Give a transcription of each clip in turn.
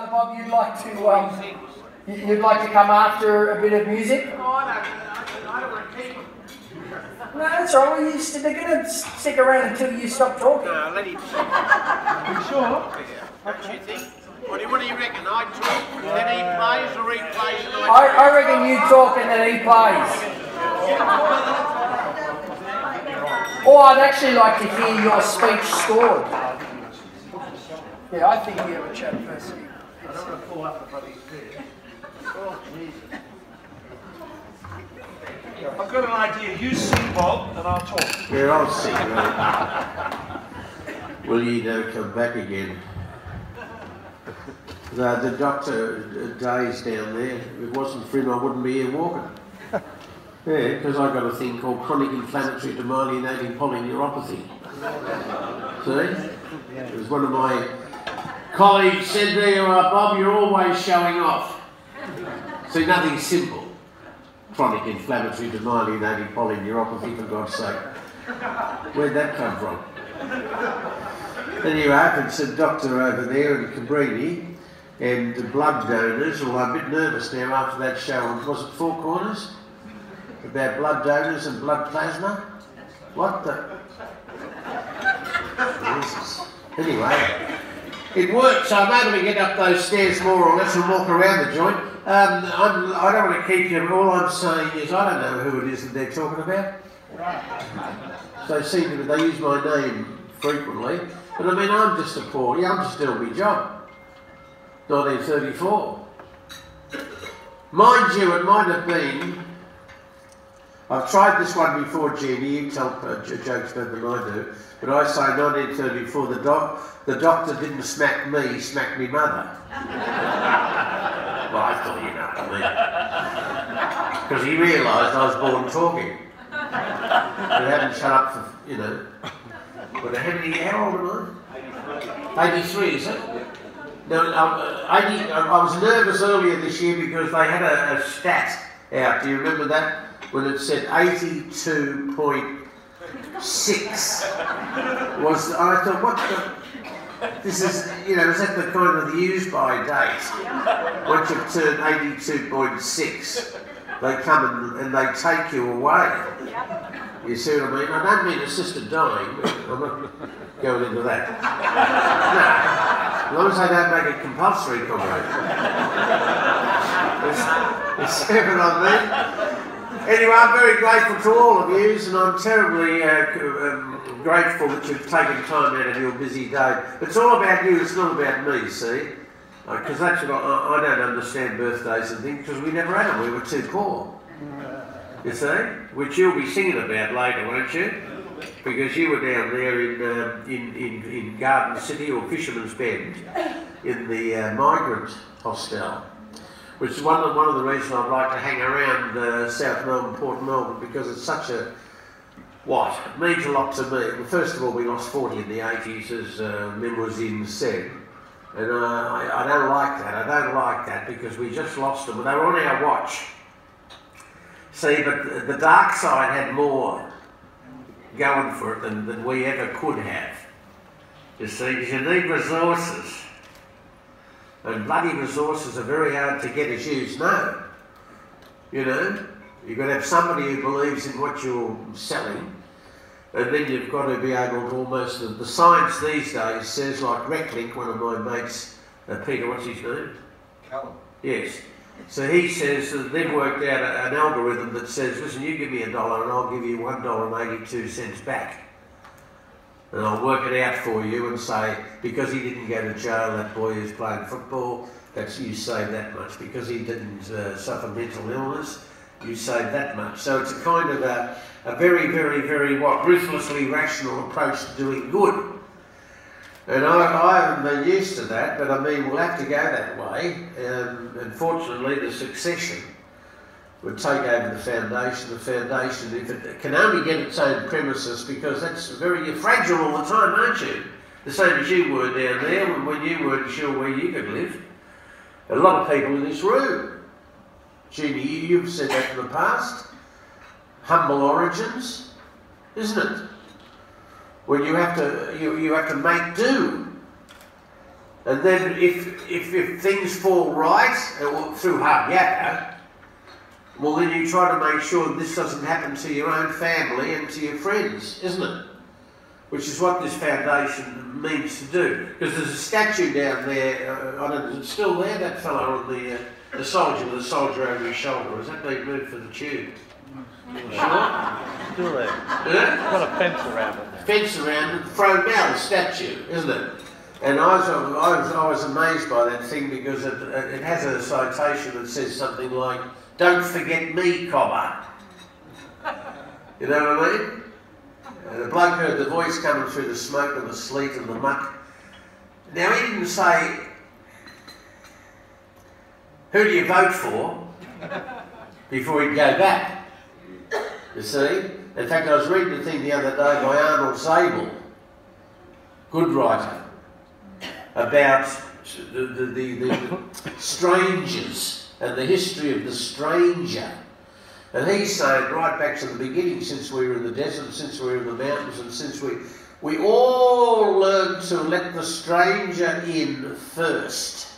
Bob, you'd like to come after a bit of music? Oh, I don't want to keep them. No, that's all right. They're going to stick around until you stop talking. No, let him sing. You sure? Don't you think? What do you reckon? I talk, then he plays, or he plays and I reckon you talk and then he plays. Or I'd actually like to hear your speech scored. Yeah, I think you have a chat first. I don't want to pull up the bloody stairs. Oh, Jesus. I've got an idea. You sing, Bob, and I'll talk. Yeah, I'll sing, mate. Will you never come back again? The doctor Days down there, if it wasn't for him, I wouldn't be here walking. Yeah, because I've got a thing called chronic inflammatory demyelinating polyneuropathy. See? As one of my colleagues said there, Bob, you're always showing off. See, nothing simple. Chronic inflammatory demyelinating polyneuropathy, for God's sake. Where'd that come from? Anyway, it's a doctor over there in Cabrini, and the blood donors, well, I'm a bit nervous now after that show on, was it Four Corners? About blood donors and blood plasma? What the? Jesus. Anyway, it worked, so I'm able to get up those stairs more or less and walk around the joint. I don't want to keep you, all I'm saying is I don't know who it is that they're talking about. They use my name frequently, but I mean, I'm just I'm just doing my job. 1934. Mind you, it might have been, I've tried this one before, Jeannie, you tell jokes better than I do, but I say 1934, the doctor didn't smack me, he smacked me mother. Well, I thought you know what I mean. Because he realised I was born talking. They hadn't shut up for, you know. But how old am I? 83, is it? No, I was nervous earlier this year because they had a stat out. Do you remember that? When it said 82.6 was, I thought, what the, this is, you know, is that the kind of the use by date? Once you've turned 82.6, they come and they take you away. You see what I mean? I don't mean assisted dying, I'm not going into that. No, as long as they don't make it compulsory, comrade. It's 7 on me. Anyway, I'm very grateful to all of you, and I'm terribly grateful that you've taken time out of your busy day. But it's all about you, it's not about me, see? Because that's what I don't understand birthdays and things, because we never had them, we were too poor. You see? Which you'll be singing about later, won't you? Because you were down there in Garden City or Fisherman's Bend in the migrant hostel, which is one of the reasons I'd like to hang around South Melbourne, Port Melbourne, because it's such a, it means a lot to me. Well, first of all, we lost 40 in the 80s, as Mimousin said, and I don't like that. I don't like that because we just lost them. They were on our watch. See, but the dark side had more going for it than we ever could have. You see, because you need resources. And bloody resources are very hard to get, as you know. You know, you've got to have somebody who believes in what you're selling, and then you've got to be able to almost, the science these days says, like Recklink, one of my mates, Peter, what's his name? Callum. Yes. So he says that they've worked out an algorithm that says, listen, you give me $1 and I'll give you $1.82 back. And I'll work it out for you and say, because he didn't go to jail, that boy who's playing football, that's, you save that much. Because he didn't suffer mental illness, you save that much. So it's a kind of a very, very, very, ruthlessly rational approach to doing good. And I haven't been used to that, but I mean, we'll have to go that way. Unfortunately, the succession would take over the foundation. The foundation, if it can only get its own premises, because that's you're fragile all the time, aren't you? The same as you were down there when you weren't sure where you could live. A lot of people in this room. Jeannie, you've said that in the past. Humble origins, isn't it? When you have to make do. And then if things fall right, through hard yakka, well then you try to make sure that this doesn't happen to your own family and to your friends, isn't it? Which is what this foundation means to do. Because there's a statue down there, I don't know, is it still there, that fellow on the soldier with the soldier over his shoulder? Has that been moved for the tube? Sure? Still there. Yeah? Got a fence around it. Fence around it, thrown down the statue, isn't it? And I was amazed by that thing because it has a citation that says something like, "Don't forget me, cobber." You know what I mean? And the bloke heard the voice coming through the smoke and the sleet and the muck. Now he didn't say, "Who do you vote for?" before he'd go back. You see? In fact, I was reading a thing the other day by Arnold Zabel, good writer, about the strangers and the history of the stranger. And he's saying right back to the beginning, since we were in the desert, since we were in the mountains, and since we all learned to let the stranger in first.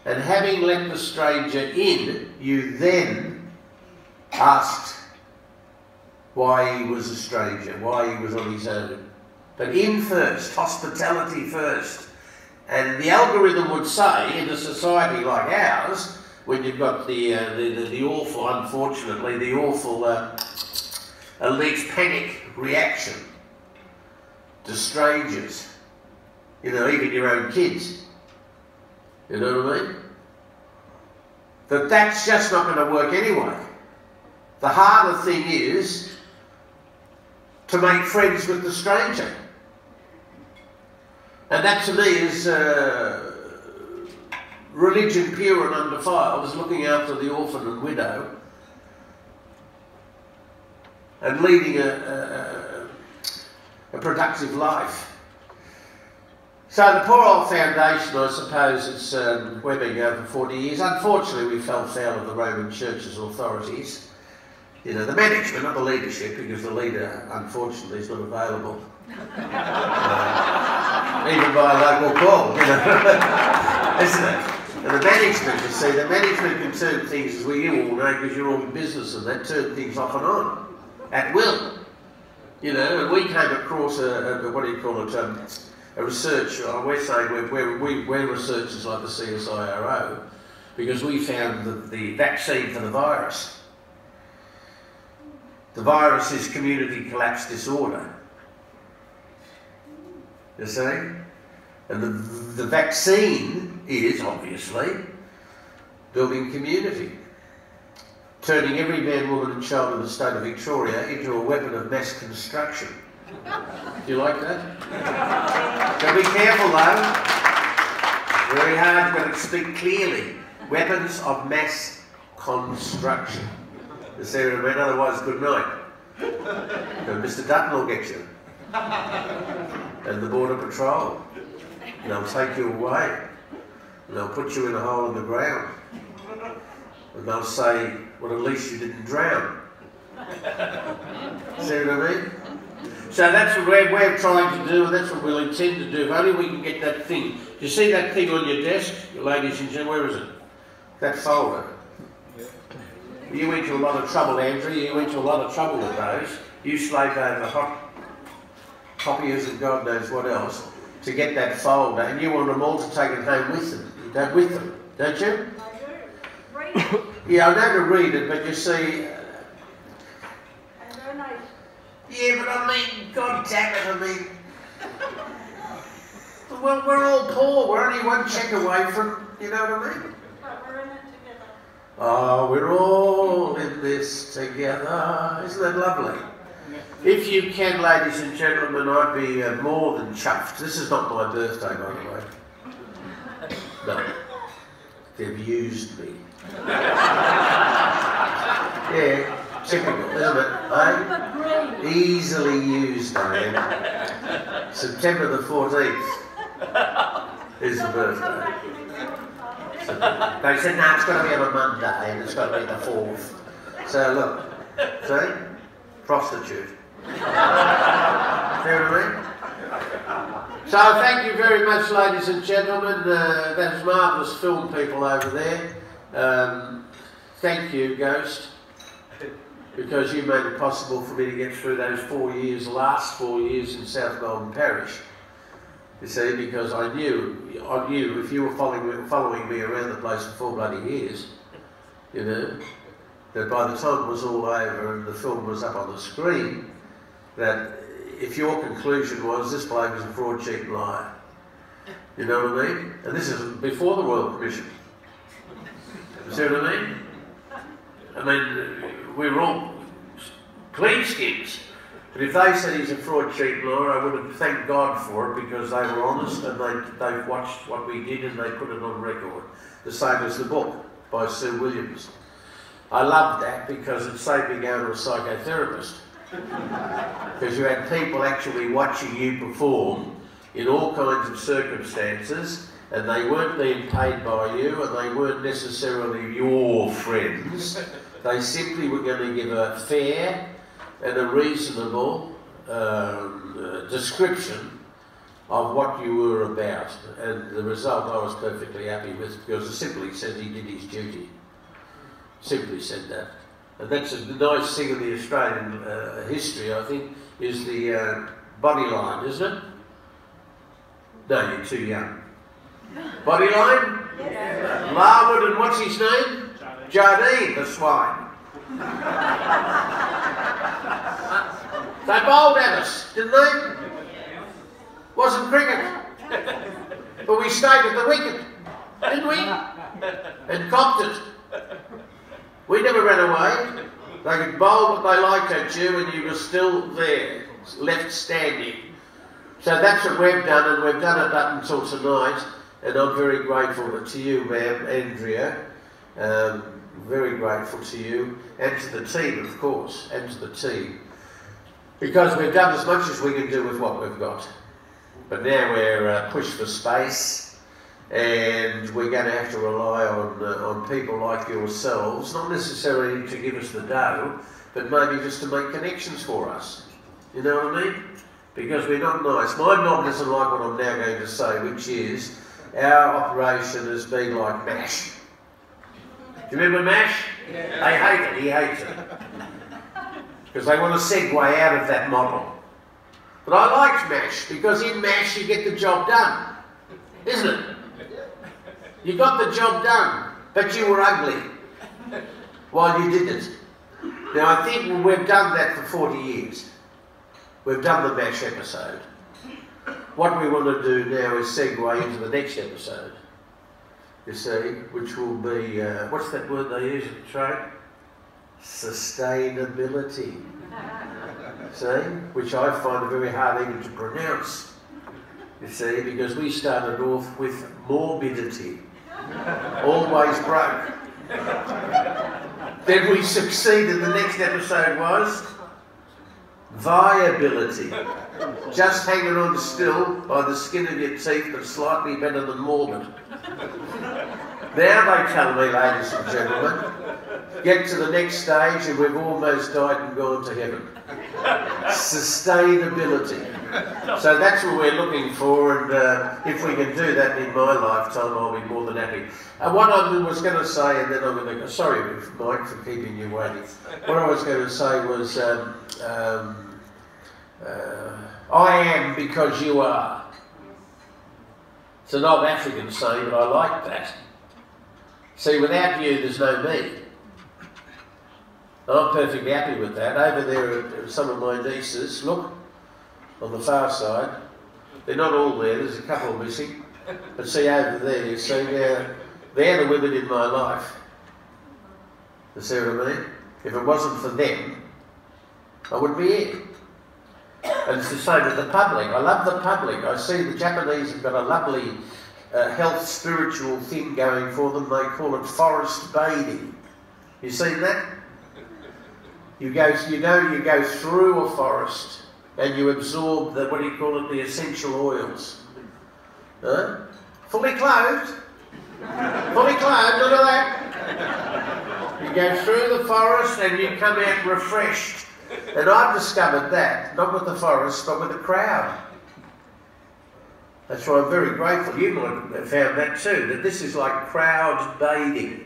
And having let the stranger in, you then asked why he was a stranger, why he was on his own. But in first, hospitality first. And the algorithm would say, in a society like ours, when you've got the awful, unfortunately, the awful elite panic reaction to strangers, you know, even your own kids, you know what I mean? That's just not going to work anyway. The harder thing is to make friends with the stranger. And that to me is religion pure and undefiled, is looking after the orphan and widow and leading a productive life. So the poor old foundation, I suppose, we've been going for 40 years. Unfortunately, we fell foul of the Roman Church's authorities. You know, the management, not the leadership, because the leader, unfortunately, is not available. Even by a local call, you know, isn't it? And the management, you see, the management can turn things, as we all know, because you're all in business and that, turn things off and on, at will. You know, and we came across what do you call it, a research, we're saying we're researchers like the CSIRO, because we found the vaccine for the virus. The virus is community collapse disorder. You see? And the vaccine is, obviously, building community. Turning every man, woman and child in the state of Victoria into a weapon of mass construction. Do you like that? So be careful though. Very hard, you've got to speak clearly. Weapons of mass construction. You see what I mean? Otherwise, good night. And Mr. Dutton will get you. And the Border Patrol. And they'll take you away. And they'll put you in a hole in the ground. And they'll say, well, at least you didn't drown. See what I mean? So that's what we're trying to do, and that's what we'll intend to do. If only we can get that thing. Do you see that thing on your desk, ladies and gentlemen? Where is it? That folder. You went to a lot of trouble, Andrew. You went to a lot of trouble with those. You slaved over hot copiers and God knows what else to get that folder, and you want them all to take it home with them, don't you? I do. Read it. Yeah, I know to read it, but you see... And donate. Yeah, but I mean, God damn it, I mean... Well, we're all poor. We're only one check away from, you know what I mean? But we're in it together. Oh, we're all in this together. Isn't that lovely? If you can, ladies and gentlemen, I'd be more than chuffed. This is not my birthday, by the way. No. They've used me. Yeah, typical, isn't it? Eh? Easily used, I am. September the 14th is the birthday. So they said, no, it's got to be on a Monday and it's got to be the 4th. So look, see? Prostitute. See what I mean? So thank you very much, ladies and gentlemen. Those marvellous film people over there. Thank you, Ghost, because you made it possible for me to get through those last 4 years in South Melbourne Parish. You see, because I knew if you were following me around the place for 4 bloody years, you know, that by the time it was all over and the film was up on the screen, that if your conclusion was this bloke was a fraud, cheat and liar, you know what I mean? And this is before the Royal Commission. You see what I mean? I mean, we were all clean skins. But if they said he's a fraud, cheat and liar, I would have thanked God for it, because they were honest and they've watched what we did and they put it on record. The same as the book by Sue Williams. I loved that because it saved me going to a psychotherapist. Because you had people actually watching you perform in all kinds of circumstances, and they weren't being paid by you, and they weren't necessarily your friends. They simply were going to give a fair and a reasonable description of what you were about. And the result I was perfectly happy with, because it simply said he did his duty. Simply said that. And that's a nice thing in the Australian history, I think, is the body line, isn't it? No, you're too young. Body line? Yes. Larwood and what's his name? Jardine, the swine. They bowled at us, didn't they? Wasn't cricket. But we stayed at the wicket, didn't we? And copped it. We never ran away. They could bowl what they liked at you and you were still there, left standing. So that's what we've done, and we've done it up until tonight. And I'm very grateful to you, ma'am, Andrea. Very grateful to you, and to the team, of course, and to the team. Because we've done as much as we can do with what we've got. But now we're pushed for space, and we're going to have to rely on people like yourselves, not necessarily to give us the dough, but maybe just to make connections for us. You know what I mean? Because we're not nice. My mum doesn't like what I'm now going to say, which is our operation has been like MASH. Do you remember MASH? Yeah. They hate it, he hates it. Because they want to segue out of that model. But I liked MASH, because in MASH you get the job done. Isn't it? You got the job done, but you were ugly while you did it. Now I think we've done that for 40 years. We've done the MASH episode. What we want to do now is segue into the next episode. You see, which will be, what's that word they use in trade? Sustainability. See? Which I find very hard even to pronounce. You see, because we started off with morbidity. Always broke. Then we succeeded, the next episode was viability. Just hanging on still by the skin of your teeth, but slightly better than morbid. Now they tell me, ladies and gentlemen, get to the next stage and we've almost died and gone to heaven. Sustainability. So that's what we're looking for, and if we can do that in my lifetime, I'll be more than happy. What I was going to say, and then I'm going to go, sorry Mike for keeping you waiting. What I was going to say was, I am because you are. It's an old African saying, but I like that. See, without you, there's no me. And I'm perfectly happy with that. Over there are some of my nieces, look, on the far side. They're not all there, there's a couple missing. But see, over there, you see, they're the women in my life. You see what I mean? If it wasn't for them, I wouldn't be here. And it's the same with the public. I love the public. I see the Japanese have got a lovely health spiritual thing going for them. They call it forest bathing. You seen that? You go through a forest and you absorb the, what do you call it, the essential oils. Huh? Fully clothed. Fully clothed, look at that. You go through the forest and you come out refreshed. And I've discovered that, not with the forest, but with the crowd. That's why I'm very grateful. You might have found that too, that this is like crowd bathing.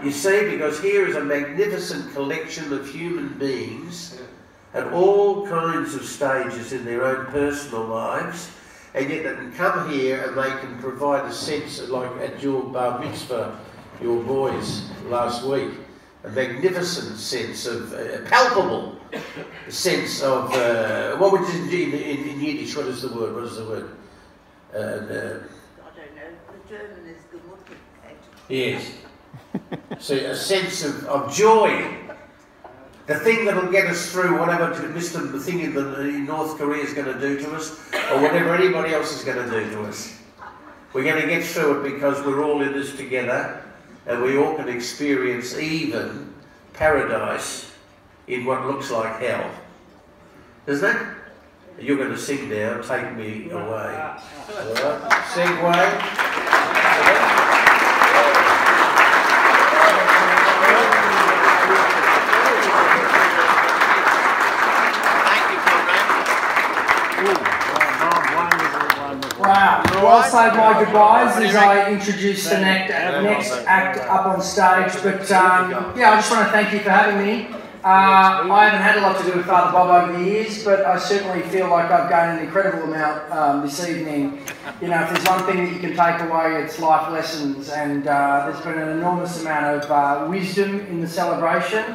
You see, because here is a magnificent collection of human beings at all kinds of stages in their own personal lives, and yet they can come here and they can provide a sense, like at your bar mitzvah, your boys last week, a magnificent sense of, a palpable sense of, what would you, in Yiddish, what is the word? What is the word? I don't know. The German is Gemütlichkeit. Yes. So a sense of joy. The thing that will get us through whatever the thing in North Korea is going to do to us, or whatever anybody else is going to do to us. We're going to get through it because we're all in this together, and we all can experience even paradise in what looks like hell. Isn't it? You're going to sing now, Take Me Away. All right. Segue. Wow. Well, I'll say my goodbyes as I introduce the next act up on stage. But yeah, I just want to thank you for having me. I haven't had a lot to do with Father Bob over the years, but I certainly feel like I've gained an incredible amount this evening. You know, if there's one thing that you can take away, it's life lessons, and there's been an enormous amount of wisdom in the celebration,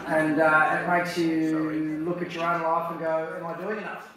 and it makes you look at your own life and go, am I doing enough?